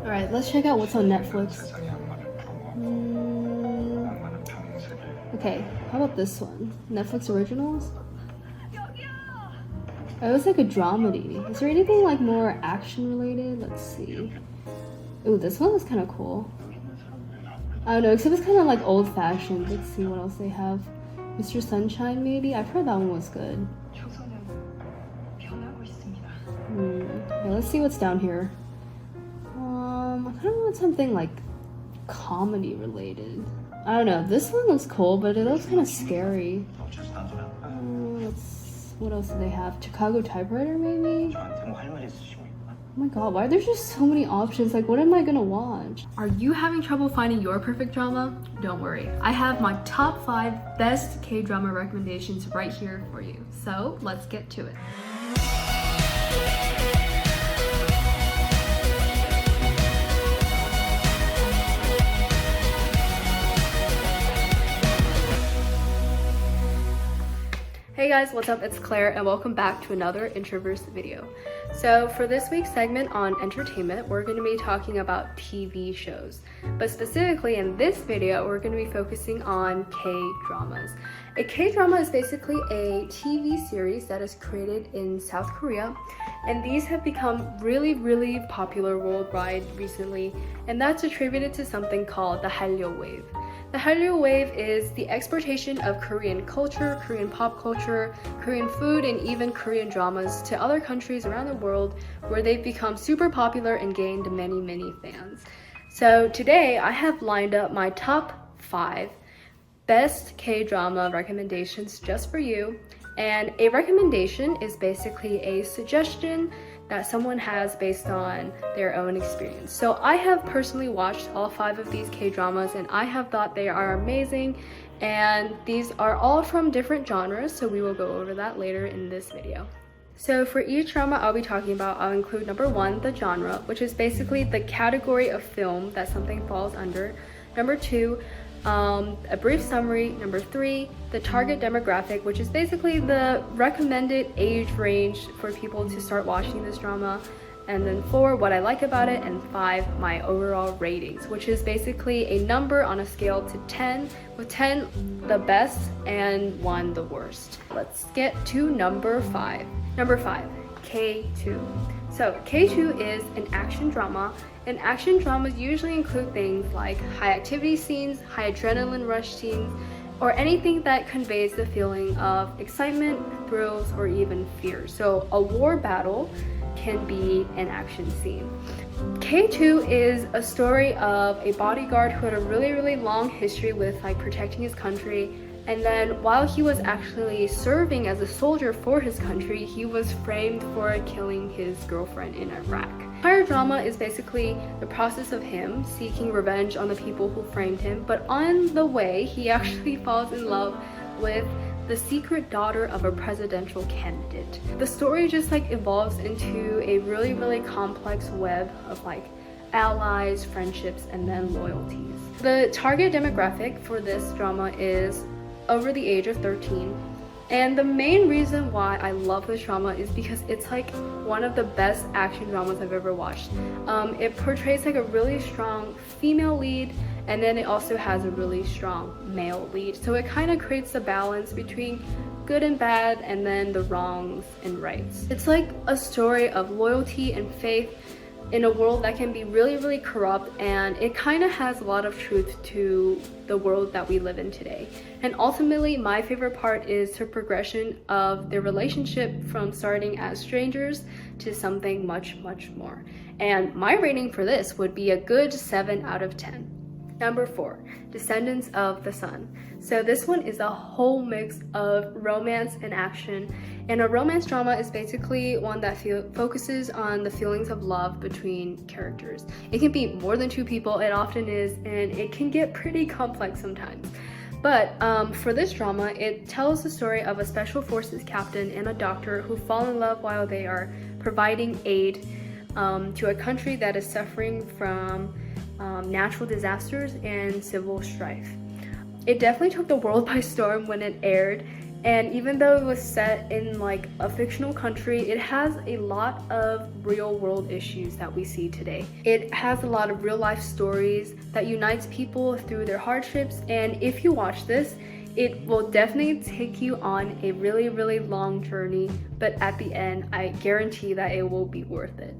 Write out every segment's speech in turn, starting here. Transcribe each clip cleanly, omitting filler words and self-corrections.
Alright, let's check out what's on Netflix. Okay, how about this one? Netflix originals? Oh, it was like a dramedy. Is there anything like more action related? Let's see. Ooh, this one was kind of cool. I don't know, except it's kind of like old fashioned. Let's see what else they have. Mr. Sunshine, maybe? I've heard that one was good. Okay, let's see what's down here. I kind of want something like comedy related. I don't know, this one looks cool, but it looks kind of scary. What else do they have? Chicago Typewriter, maybe? Oh my god, why are there just so many options? Like, what am I gonna watch? Are you having trouble finding your perfect drama? Don't worry, I have my top 5 best K-drama recommendations right here for you. So, let's get to it. Hey guys, what's up? It's Claire and welcome back to another Introverse video. So for this week's segment on entertainment, we're going to be talking about TV shows. But specifically in this video, we're going to be focusing on K-dramas. A K-drama is basically a TV series that is created in South Korea, and these have become really popular worldwide recently, and that's attributed to something called the Hallyu wave. The Hallyu wave is the exportation of Korean culture, Korean pop culture, Korean food, and even Korean dramas to other countries around the world where they've become super popular and gained many fans. So today I have lined up my top 5 best K-drama recommendations just for you. And a recommendation is basically a suggestion that someone has based on their own experience. So I have personally watched all 5 of these K-dramas and I have thought they are amazing, and these are all from different genres, so we will go over that later in this video. So for each drama I'll be talking about, I'll include number 1, the genre, which is basically the category of film that something falls under. Number 2, a brief summary. Number 3, the target demographic, which is basically the recommended age range for people to start watching this drama. And then 4, what I like about it. And 5, my overall ratings, which is basically a number on a scale to 10, with 10 the best and 1 the worst. Let's get to number 5. Number 5, K2. So K2 is an action drama, and action dramas usually include things like high activity scenes, high adrenaline rush scenes, or anything that conveys the feeling of excitement, thrills, or even fear. So a war battle can be an action scene. K2 is a story of a bodyguard who had a really long history with like protecting his country, and then while he was actually serving as a soldier for his country, he was framed for killing his girlfriend in Iraq. The entire drama is basically the process of him seeking revenge on the people who framed him, but on the way he actually falls in love with the secret daughter of a presidential candidate. The story just like evolves into a really complex web of like allies, friendships, and then loyalties. The target demographic for this drama is over the age of 13, and the main reason why I love this drama is because it's like one of the best action dramas I've ever watched. It portrays like a really strong female lead, and then it also has a really strong male lead, so it kind of creates the balance between good and bad, and then the wrongs and rights. It's like a story of loyalty and faith in a world that can be really corrupt, and it kind of has a lot of truth to the world that we live in today. And ultimately, my favorite part is the progression of their relationship from starting as strangers to something much more. And my rating for this would be a good 7 out of 10. Number 4, Descendants of the Sun. So this one is a whole mix of romance and action. And a romance drama is basically one that focuses on the feelings of love between characters. It can be more than 2 people, it often is, and it can get pretty complex sometimes. But for this drama, it tells the story of a special forces captain and a doctor who fall in love while they are providing aid to a country that is suffering from natural disasters and civil strife. It definitely took the world by storm when it aired, And even though it was set in like a fictional country, it has a lot of real world issues that we see today. It has a lot of real life stories that unites people through their hardships, and if you watch this, it will definitely take you on a really, really long journey, but at the end, I guarantee that it will be worth it.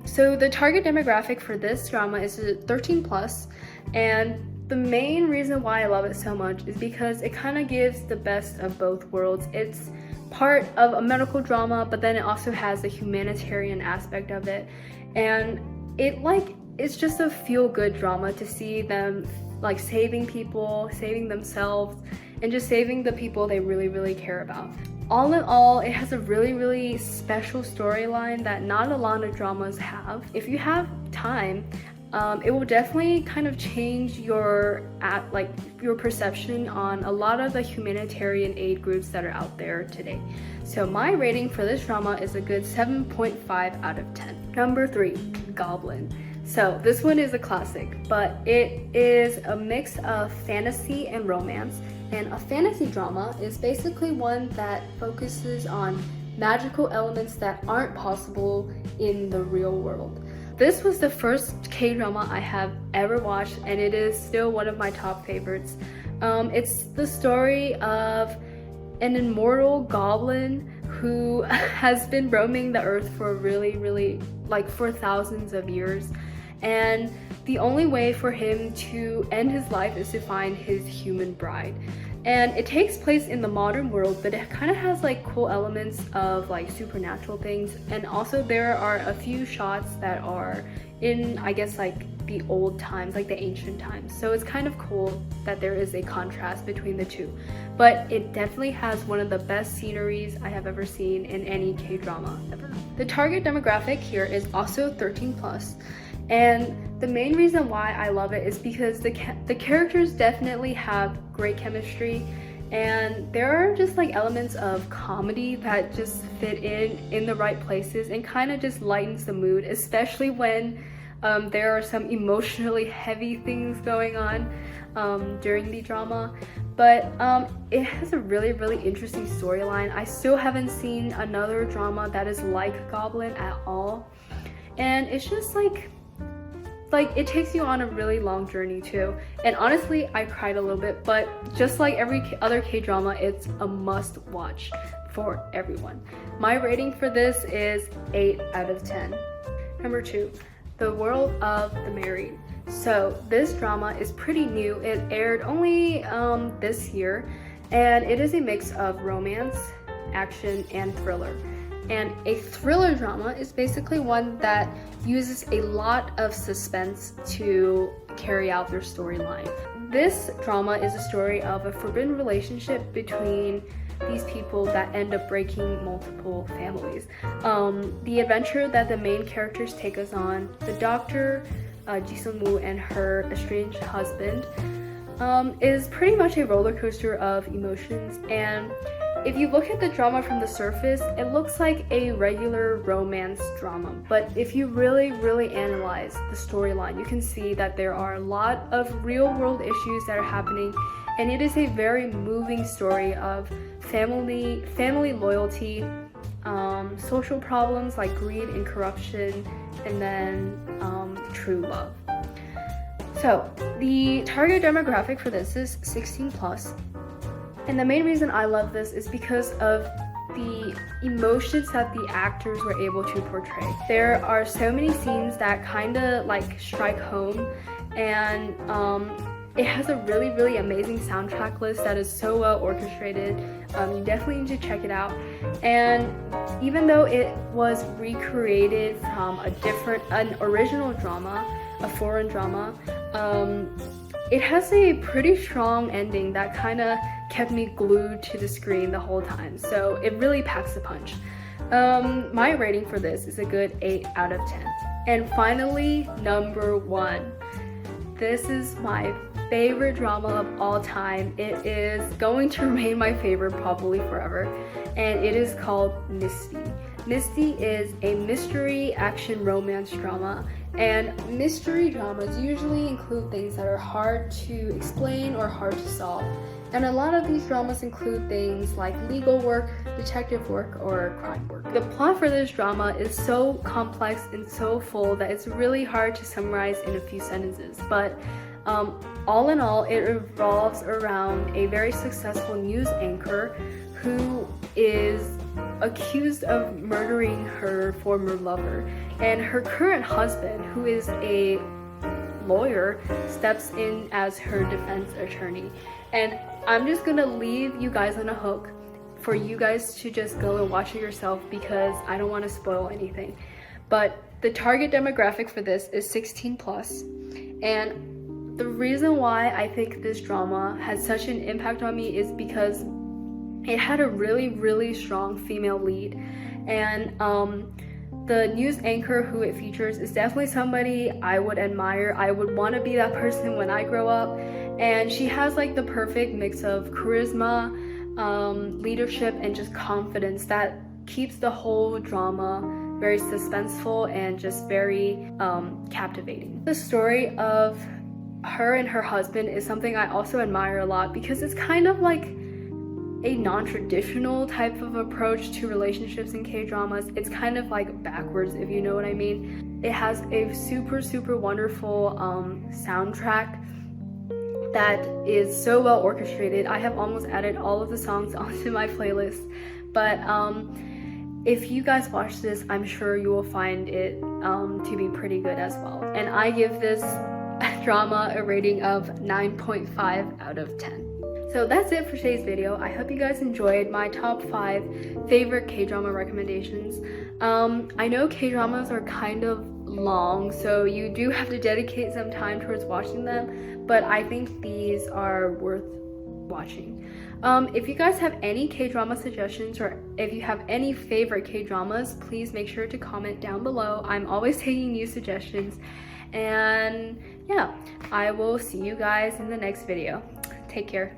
So the target demographic for this drama is 13 plus, and the main reason why I love it so much is because it kind of gives the best of both worlds. It's part of a medical drama, but then it also has the humanitarian aspect of it, and it's just a feel-good drama to see them like saving people, saving themselves, and just saving the people they really, really care about. All in all, it has a really, really special storyline that not a lot of dramas have. If you have time, it will definitely kind of change your perception on a lot of the humanitarian aid groups that are out there today. So my rating for this drama is a good 7.5 out of 10. Number 3, Goblin. So this one is a classic, but it is a mix of fantasy and romance. And a fantasy drama is basically one that focuses on magical elements that aren't possible in the real world. This was the first K-drama I have ever watched, and it is still one of my top favorites. It's the story of an immortal goblin who has been roaming the earth for for thousands of years. And the only way for him to end his life is to find his human bride. And it takes place in the modern world, but it kind of has like cool elements of like supernatural things. And also there are a few shots that are in, I guess, like the old times, like the ancient times. So it's kind of cool that there is a contrast between the two. But it definitely has one of the best sceneries I have ever seen in any K-drama ever. The target demographic here is also 13 plus. And the main reason why I love it is because the characters definitely have great chemistry, and there are just like elements of comedy that just fit in the right places and kind of just lightens the mood, especially when there are some emotionally heavy things going on during the drama. But it has a really, really interesting storyline. I still haven't seen another drama that is like Goblin at all, and it's just like it takes you on a really long journey too. And honestly, I cried a little bit, but just like every other K-drama, it's a must watch for everyone. My rating for this is 8 out of 10. Number 2, The World of the Married. So this drama is pretty new. It aired only this year, and it is a mix of romance, action, and thriller. And a thriller drama is basically one that uses a lot of suspense to carry out their storyline. This drama is a story of a forbidden relationship between these people that end up breaking multiple families. The adventure that the main characters take us on, the doctor, Ji Sung-woo, and her estranged husband, is pretty much a roller coaster of emotions. And if you look at the drama from the surface, it looks like a regular romance drama. But if you really, really analyze the storyline, you can see that there are a lot of real world issues that are happening, and it is a very moving story of family loyalty, social problems like greed and corruption, and then true love. So the target demographic for this is 16 plus. And the main reason I love this is because of the emotions that the actors were able to portray. There are so many scenes that kind of like strike home, and it has a really, really amazing soundtrack list that is so well orchestrated. You definitely need to check it out. And even though it was recreated from an original drama, a foreign drama, it has a pretty strong ending that kind of kept me glued to the screen the whole time. So it really packs a punch. My rating for this is a good 8 out of 10. And finally, number 1. This is my favorite drama of all time. It is going to remain my favorite probably forever, and it is called Misty. Misty is a mystery action romance drama, and mystery dramas usually include things that are hard to explain or hard to solve. And a lot of these dramas include things like legal work, detective work, or crime work. The plot for this drama is so complex and so full that it's really hard to summarize in a few sentences. But all in all, it revolves around a very successful news anchor who is accused of murdering her former lover. And her current husband, who is a lawyer, steps in as her defense attorney. And I'm just gonna leave you guys on a hook for you guys to just go and watch it yourself because I don't want to spoil anything. But the target demographic for this is 16 plus. And the reason why I think this drama has such an impact on me is because it had a really strong female lead. And the news anchor who it features is definitely somebody I would admire. I would want to be that person when I grow up. And she has like the perfect mix of charisma, leadership, and just confidence that keeps the whole drama very suspenseful and just very captivating. The story of her and her husband is something I also admire a lot because it's kind of like a non-traditional type of approach to relationships in K-dramas. It's kind of like backwards, if you know what I mean. It has a super wonderful soundtrack that is so well orchestrated. I have almost added all of the songs onto my playlist. But if you guys watch this, I'm sure you will find it to be pretty good as well. And I give this drama a rating of 9.5 out of 10. So that's it for today's video. I hope you guys enjoyed my top 5 favorite K-drama recommendations. I know K-dramas are kind of long, so you do have to dedicate some time towards watching them, but I think these are worth watching. If you guys have any K-drama suggestions or if you have any favorite K-dramas, please make sure to comment down below. I'm always taking new suggestions. And yeah, I will see you guys in the next video. Take care.